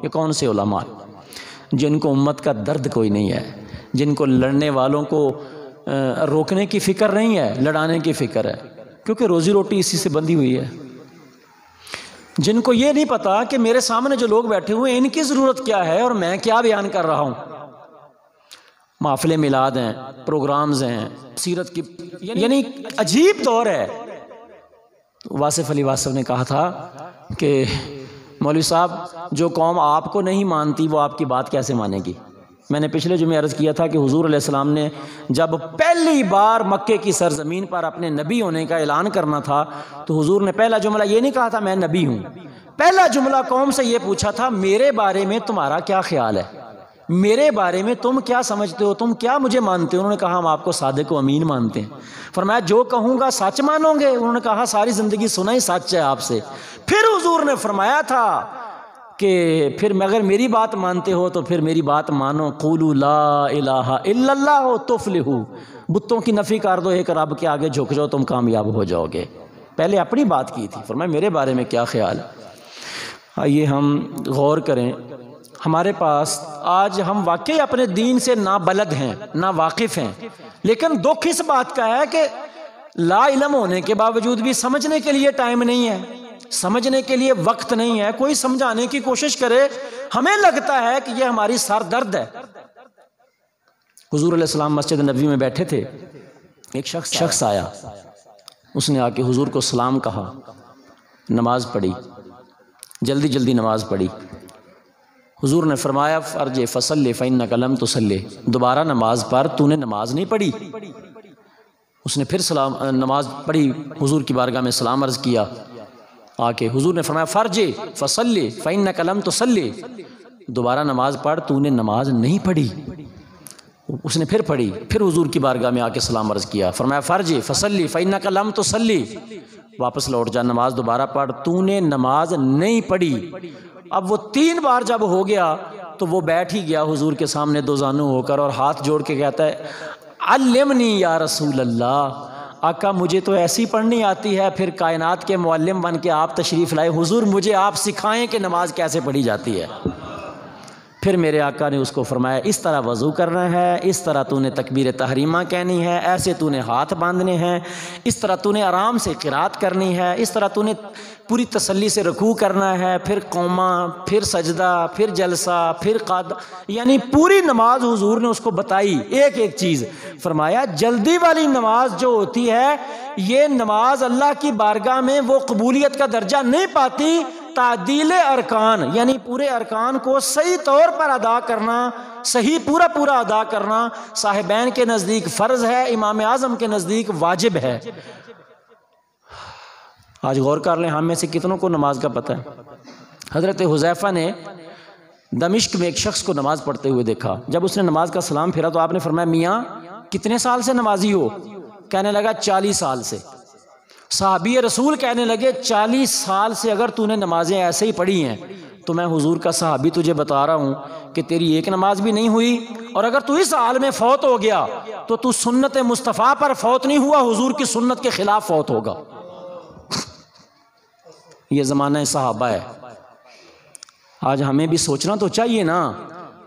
یہ کون سے علماء جن کو امت کا درد کوئی نہیں ہے، جن کو لڑنے والوں کو روکنے کی فکر نہیں ہے، لڑانے کی فکر ہے، کیونکہ روزی روٹی اسی سے بندھی ہوئی ہے، جن کو یہ نہیں پتا کہ میرے سامنے جو لوگ بیٹھے ہوئے ہیں ان کی ضرورت کیا ہے اور میں کیا بیان کر رہا ہوں۔ محفل میلاد ہیں، پروگرامز ہیں، سیرت کی، یعنی عجیب دور ہے۔ واصف علی واصف نے کہا تھا کہ مولوی صاحب جو قوم آپ کو نہیں مانتی وہ آپ کی بات کیسے مانے گی؟ میں نے پچھلے جمعے عرض کیا تھا کہ حضور علیہ السلام نے جب پہلی بار مکے کی سرزمین پر اپنے نبی ہونے کا اعلان کرنا تھا تو حضور نے پہلا جملہ یہ نہیں کہا تھا میں نبی ہوں، پہلا جملہ قوم سے یہ پوچھا تھا میرے بارے میں تمہارا کیا خیال ہے، میرے بارے میں تم کیا سمجھتے ہو، تم کیا مجھے مانتے ہو؟ انہوں نے کہا ہم آپ کو صادق و امین مانتے ہیں۔ فرمایا جو کہوں گا سچ مانو گے؟ انہوں نے کہا ساری زندگی سنا ہی سچ ہے آپ سے۔ پھر حضور نے فرمایا تھا کہ پھر اگر میری بات مانتے ہو تو پھر میری بات مانو، قولوا لا الہ الا اللہ تفلحوا، بتوں کی نفی کر دو، ایک رب کے آگے جھک جاؤ تم کامیاب ہو جاؤ گے۔ پہلے اپنی بات کی تھی، فرمایا میرے بارے میں کیا خیال ہے۔ آئیے ہم غور کریں، ہمارے پاس آج ہم واقعی اپنے دین سے نابلد ہیں، نا واقف ہیں، لیکن دکھ اس بات کا ہے کہ لا علم ہونے کے باوجود بھی سمجھنے کے لیے ٹائم نہیں ہے، سمجھنے کے لیے وقت نہیں ہے، کوئی سمجھانے کی کوشش کرے ہمیں لگتا ہے کہ یہ ہماری سر درد ہے۔ حضور علیہ السلام مسجد نبوی میں بیٹھے تھے، ایک شخص آیا، اس نے آ کے حضور کو سلام کہا، نماز پڑھی، جلدی جلدی نماز پڑھی۔ حضور نے فرمایا فرج فصلی فإنک لم تصلی، دوبارہ نماز پڑھ، تو نے نماز نہیں پڑھی۔ اس نے پھر نماز پڑھی، حضور کی بارگاہ میں سلام عرض کیا، آ کے حضور نے فرمایا فرج فصلی فإنک لم تصلی، دوبارہ نماز پڑھ، تو نے نماز نہیں پڑھی۔ اس نے پھر پڑھی، پھر حضور کی بارگاہ میں آ کے سلام عرض کیا، فرمایا فرج فصلی فإنک لم تصلی، واپس لوٹ جا، نماز دوبارہ پڑھ، تو نے نماز نہیں پڑھی۔ اب وہ 3 بار جب ہو گیا تو وہ بیٹھ ہی گیا حضور کے سامنے دو زانو ہو کر اور ہاتھ جوڑ کے کہتا ہے علمنی یا رسول اللہ، آقا مجھے تو ایسی پڑھنی آتی ہے، پھر کائنات کے معلم بن کے آپ تشریف لائے، حضور مجھے آپ سکھائیں کہ نماز کیسے پڑھی جاتی ہے۔ پھر میرے آقا نے اس کو فرمایا اس طرح وضو کرنا ہے، اس طرح تو نے تکبیر تحریمہ کہنی ہے، ایسے تو نے ہاتھ باندھنے ہیں، اس طرح تو نے آرام سے قرات کرنی ہے، اس طرح تو نے پوری تسلی سے رکوع کرنا ہے، پھر قومہ، پھر سجدہ، پھر جلسہ، پھر قعدہ، یعنی پوری نماز حضور نے اس کو بتائی ایک ایک چیز۔ فرمایا جلدی والی نماز جو ہوتی ہے یہ نماز اللہ کی بارگاہ میں وہ قبولیت کا درجہ نہیں پاتی، تعدیل ارکان یعنی پورے ارکان کو صحیح طور پر ادا کرنا، صحیح پورا ادا کرنا صاحبین کے نزدیک فرض ہے، امام اعظم کے نزدیک واجب ہے۔ آج غور کر لیں ہم میں سے کتنوں کو نماز کا پتہ ہے؟ حضرت حذیفہ نے دمشق میں ایک شخص کو نماز پڑھتے ہوئے دیکھا، جب اس نے نماز کا سلام پھیرا تو آپ نے فرمایا میاں کتنے سال سے نمازی ہو؟ کہنے لگا 40 سال سے۔ صحابی رسول کہنے لگے 40 سال سے اگر تو نے نمازیں ایسے ہی پڑھی ہیں تو میں حضور کا صحابی تجھے بتا رہا ہوں کہ تیری ایک نماز بھی نہیں ہوئی، اور اگر تو اس حال میں فوت ہو گیا تو تو سنت مصطفیٰ پر فوت نہیں ہوا، حضور کی سنت کے خلاف فوت ہوگا۔ یہ زمانہ صحابہ ہے۔ آج ہمیں بھی سوچنا تو چاہیے نا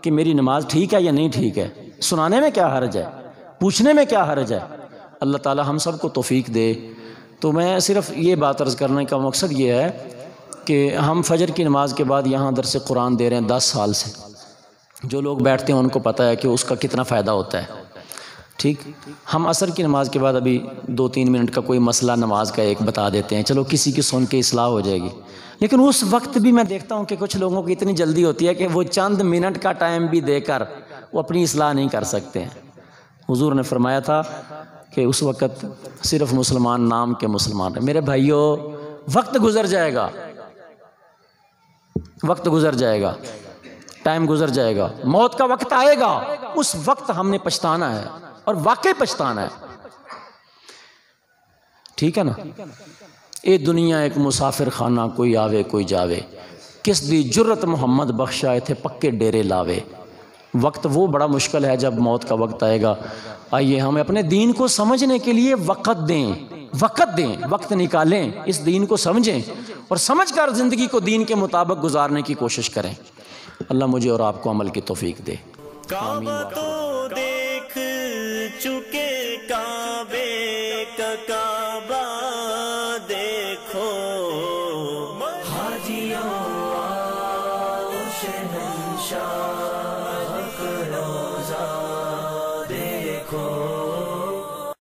کہ میری نماز ٹھیک ہے یا نہیں ٹھیک ہے، سنانے میں کیا حرج ہے، پوچھنے میں کیا حرج ہے۔ اللہ تعالی ہم سب کو توفیق دے۔ تو میں صرف یہ بات عرض کرنے کا مقصد یہ ہے کہ ہم فجر کی نماز کے بعد یہاں درس قرآن دے رہے ہیں 10 سال سے، جو لوگ بیٹھتے ہیں ان کو پتہ ہے کہ اس کا کتنا فائدہ ہوتا ہے، ٹھیک۔ ہم عصر کی نماز کے بعد ابھی 2-3 منٹ کا کوئی مسئلہ نماز کا ایک بتا دیتے ہیں، چلو کسی کی سن کے اصلاح ہو جائے گی، لیکن اس وقت بھی میں دیکھتا ہوں کہ کچھ لوگوں کی اتنی جلدی ہوتی ہے کہ وہ چند منٹ کا ٹائم بھی دے کر وہ اپنی اصلاح نہیں کر سکتے ہیں۔ حضور نے فرمایا تھا کہ اس وقت صرف مسلمان نام کے مسلمان ہیں۔ میرے بھائیوں وقت گزر جائے گا، وقت گزر جائے گا، ٹائم گزر جائے گا، موت کا وقت آئے گا، اس وقت ہم نے پچھتانا ہے اور واقعی پچھتانا ہے، ٹھیک ہے نا۔ اے دنیا ایک مسافر خانہ، کوئی آوے کوئی جاوے، کس دی جرت محمد بخشائے تھے پکے ڈیرے لاوے۔ وقت وہ بڑا مشکل ہے جب موت کا وقت آئے گا۔ آئیے ہم اپنے دین کو سمجھنے کے لیے وقت دیں، وقت نکالیں، اس دین کو سمجھیں اور سمجھ کر زندگی کو دین کے مطابق گزارنے کی کوشش کریں۔ اللہ مجھے اور آپ کو عمل کی توفیق دے. کعبہ تو دیکھ چکے کعبے کا کعبہ دیکھو